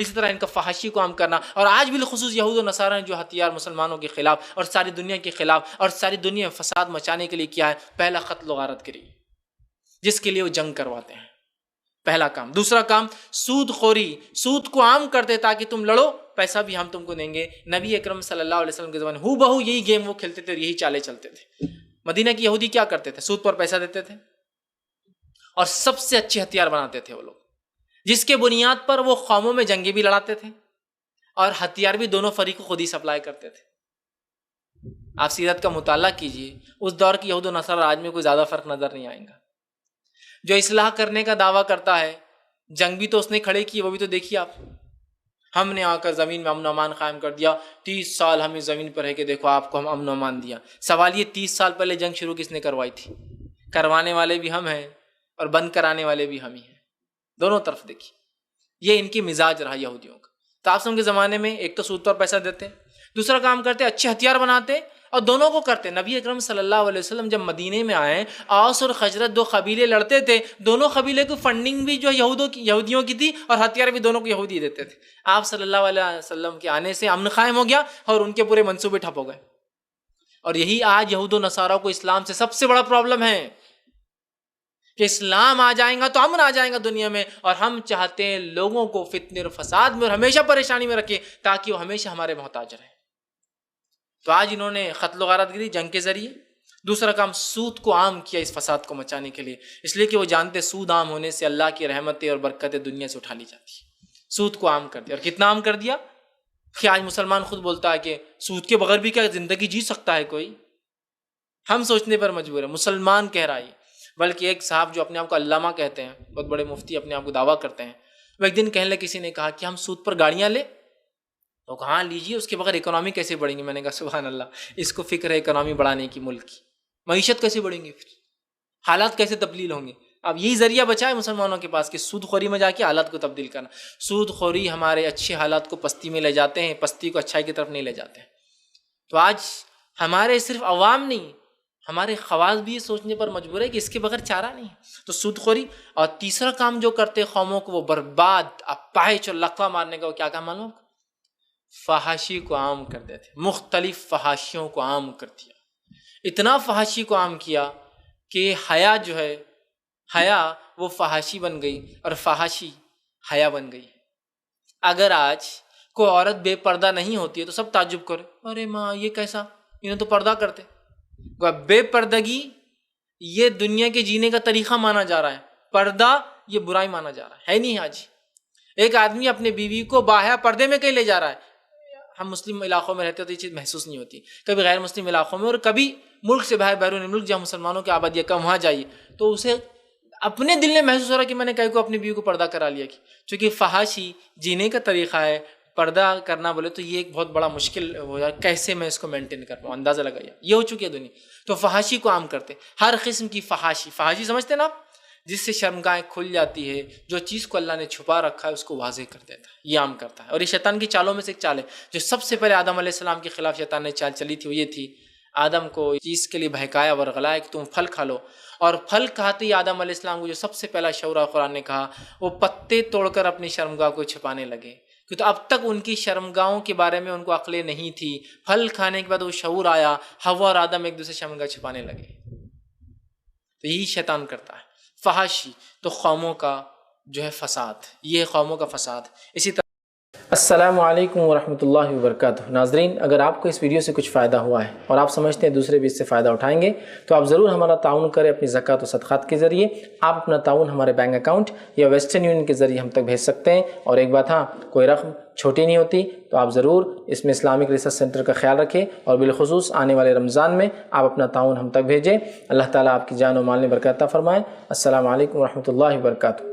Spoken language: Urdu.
اسی طرح ان کا فحاشی کو عام کرنا. اور آج بالخصوص یہود و نصارہ نے جو ہتھیار مسلمانوں کے خلاف اور ساری دنیا کے خلاف اور ساری دنیا میں فساد مچانے کے لیے کیا ہے، پہلا قتل و غارت کری، جس کے لیے وہ جنگ کرواتے ہیں. پہلا کام. دوسرا کام سود خوری، سود کو عام کرتے تاکہ تم لڑو، پیسہ بھی ہم تم کو دیں گے. نبی اکرم صلی اللہ علیہ وسلم کے زمانے ہو بہو یہی گیم وہ کھیلتے تھے اور یہی چالیں چلتے تھے. مدینہ کی یہودی کیا کرتے تھے؟ سود پر پیسہ دیتے تھے اور سب سے اچھے ہتھیار بناتے تھے وہ لوگ، جس کے بنیاد پر وہ قوموں میں جنگیں بھی لڑاتے تھے اور ہتھیار بھی دونوں فریق کو خود ہی سپلائی کرتے تھے. آپ سیرت کا مطالعہ کیجئے، اس دور کی یہود و نصارہ آج میں کوئی زیادہ فرق نظر نہیں آئے گا. جو اصلاح کرنے کا دعویٰ کرتا ہے، جنگ بھی تو اس نے کھڑے کی، وہ بھی تو دیکھیے آپ. ہم نے آ کر زمین میں امن و امان قائم کر دیا، 30 سال ہم اس زمین پر رہ کے دیکھو آپ کو ہم امن و امان دیا. سوال یہ 30 سال پہلے جنگ شروع کس نے کروائی تھی؟ کروانے والے بھی ہم ہیں اور بند کرانے والے بھی ہم ہی ہیں. دونوں طرف دیکھیے، یہ ان کی مزاج رہا یہودیوں کا. تو آپ کے زمانے میں ایک تو سود پر پیسہ دیتے، دوسرا کام کرتے اچھے ہتھیار بناتے اور دونوں کو کرتے. نبی اکرم صلی اللہ علیہ وسلم جب مدینے میں آئے، اوس اور خزرج 2 قبیلے لڑتے تھے، دونوں قبیلے کو فنڈنگ بھی جو یہودیوں کی تھی اور ہتھیار بھی دونوں کو یہودی دیتے تھے. آپ صلی اللہ علیہ وسلم کے آنے سے امن قائم ہو گیا اور ان کے پورے منصوبے ٹھپ ہو گئے. اور یہی آج یہود و نصارہ کو اسلام سے سب سے بڑا پرابلم ہے کہ اسلام آ جائیں گا تو امن آ جائیں گا دنیا میں، اور ہم چاہتے ہیں لوگوں کو فتنے اور فساد میں اور ہمیشہ پریشانی میں رکھیں تاکہ وہ ہمیشہ ہمارے محتاج رہیں. تو آج انہوں نے قتل و غارت گری جنگ کے ذریعے. دوسرا کام سود کو عام کیا اس فساد کو مچانے کے لیے، اس لیے کہ وہ جانتے سود عام ہونے سے اللہ کی رحمتیں اور برکتیں دنیا سے اٹھا لی جاتی ہیں. سود کو عام کر دیا. اور کتنا عام کر دیا کہ آج مسلمان خود بولتا ہے کہ سود کے بغیر بھی کیا زندگی جی سکتا ہے کوئی. ہم سوچنے پر مجبور ہیں، مسلمان کہہ رہا ہے. بلکہ ایک صاحب جو اپنے آپ کو علامہ کہتے ہیں، بہت بڑے مفتی اپنے آپ کو دعویٰ کرتے ہیں، وہ ایک دن کہنے لگے، کسی نے کہا کہ ہم سود پر گاڑیاں لیں، تو کہاں لیجیے، اس کے بغیر اکنامی کیسے بڑھیں گی؟ میں نے کہا سبحان اللہ، اس کو فکر ہے اکنامی بڑھانے کی، ملک کی معیشت کیسے بڑھیں گی، پھر حالات کیسے تبدیل ہوں گے؟ اب یہی ذریعہ بچا ہے مسلمانوں کے پاس کہ سود خوری میں جا کے حالات کو تبدیل کرنا. سود خوری ہمارے اچھے حالات کو پستی میں لے جاتے ہیں، پستی کو اچھائی کی طرف نہیں لے جاتے ہیں. تو آج ہمارے صرف عوام نہیں، ہمارے خواص بھی یہ سوچنے پر مجبور ہے کہ اس کے بغیر چارہ نہیں. تو سود خوری. اور تیسرا کام جو کرتے قوموں کو وہ برباد، اپاہج اور لقوہ مارنے کا، وہ کیا کام معلوم؟ فحاشی کو عام کر دیتے، مختلف فحاشیوں کو عام کر دیا. اتنا فحاشی کو عام کیا کہ حیا جو ہے، حیا وہ فحاشی بن گئی اور فحاشی حیا بن گئی. اگر آج کوئی عورت بے پردہ نہیں ہوتی ہے تو سب تعجب کرے، ارے ماں یہ کیسا، انہیں تو پردہ کرتے. بے پردگی یہ دنیا کے جینے کا طریقہ مانا جا رہا ہے، پردہ یہ برائی مانا جا رہا ہے نہیں. آج ایک آدمی اپنے بیوی کو باہر پردے میں کہیں لے جا رہا ہے. ہم مسلم علاقوں میں رہتے تو یہ چیز محسوس نہیں ہوتی، کبھی غیر مسلم علاقوں میں اور کبھی ملک سے باہر بیرون ملک جہاں مسلمانوں کی آبادی کم، وہاں جائیے تو اسے اپنے دل میں محسوس ہو رہا ہے کہ میں نے کہیں کو اپنی بیوی کو پردہ کرا لیا. چونکہ فحاشی جینے کا طریقہ ہے، پردہ کرنا بولے تو یہ ایک بہت بڑا مشکل ہو جائے، کیسے میں اس کو مینٹین کر پاؤں، اندازہ لگائیے. یہ ہو چکی ہے دنیا. تو فحاشی کو عام کرتے، ہر قسم کی فحاشی. فحاشی سمجھتے نا آپ، جس سے شرمگاہیں کھل جاتی ہے، جو چیز کو اللہ نے چھپا رکھا ہے اس کو واضح کر دیتا ہے، یہ عام کرتا ہے. اور یہ شیطان کی چالوں میں سے ایک چال ہے. جو سب سے پہلے آدم علیہ السلام کے خلاف شیطان نے چال چلی تھی وہ یہ تھی، آدم کو چیز کے لیے بہکایا ورغلایا کہ تم پھل کھا لو. اور پھل کھاتے ہی آدم علیہ السلام کو جو سب سے پہلا شعور قرآن نے کہا، وہ پتے توڑ کر اپنی شرمگاہ کو چھپانے لگے. کہ تو اب تک ان کی شرمگاہوں کے بارے میں ان کو عقلیں نہیں تھی، پھل کھانے کے بعد وہ شعور آیا، حوا اور آدم ایک دوسرے شرمگاہ چھپانے لگے. تو یہی شیطان کرتا ہے فحاشی. تو قوموں کا جو ہے فساد، یہ قوموں کا فساد. اسی طرح السلام علیکم ورحمۃ اللہ وبرکاتہ. ناظرین، اگر آپ کو اس ویڈیو سے کچھ فائدہ ہوا ہے اور آپ سمجھتے ہیں دوسرے بھی اس سے فائدہ اٹھائیں گے تو آپ ضرور ہمارا تعاون کریں اپنی زکوٰۃ و صدقات کے ذریعے. آپ اپنا تعاون ہمارے بینک اکاؤنٹ یا ویسٹرن یونین کے ذریعے ہم تک بھیج سکتے ہیں. اور ایک بات، ہاں، کوئی رقم چھوٹی نہیں ہوتی، تو آپ ضرور اس میں اسلامک ریسرچ سینٹر کا خیال رکھیں اور بالخصوص آنے والے رمضان میں آپ اپنا تعاون ہم تک بھیجیں. اللہ تعالیٰ آپ کی جان و مال میں برکت عطا فرمائے. السلام علیکم ورحمۃ اللہ وبرکاتہ.